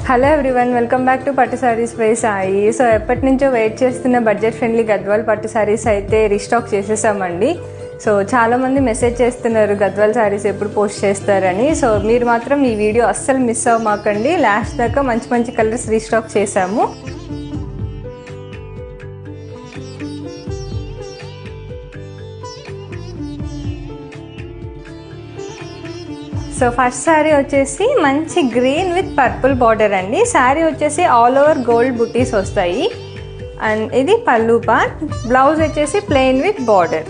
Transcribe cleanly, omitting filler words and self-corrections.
Hello everyone, welcome back to పట్టు saris by Sai. So ఎప్పటి నుంచో వెయిట్ చేస్తున్న బడ్జెట్ ఫ్రెండ్లీ గద్వాల్ పట్టు సారీస్ అయితే రీస్టాక్ చేసేసామండి. సో చాలామంది మెసేజ్ చేస్తున్నారు గద్వాల్ సారీస్ ఎప్పుడు పోస్ట్ చేస్తారని. సో మీరు మాత్రం ఈ వీడియో అస్సలు మిస్ అవ్వమాకండి. లాస్ట్ దాకా మంచి మంచి కలర్స్ రీస్టాక్ చేసాము. సో ఫస్ట్ శారీ వచ్చేసి మంచి గ్రీన్ విత్ పర్పుల్ బార్డర్ అండి. శారీ వచ్చేసి ఆల్ ఓవర్ గోల్డ్ బుటీస్ వస్తాయి. అండ్ ఇది పళ్ళు పార్ట్. బ్లౌజ్ వచ్చేసి ప్లెయిన్ విత్ బార్డర్.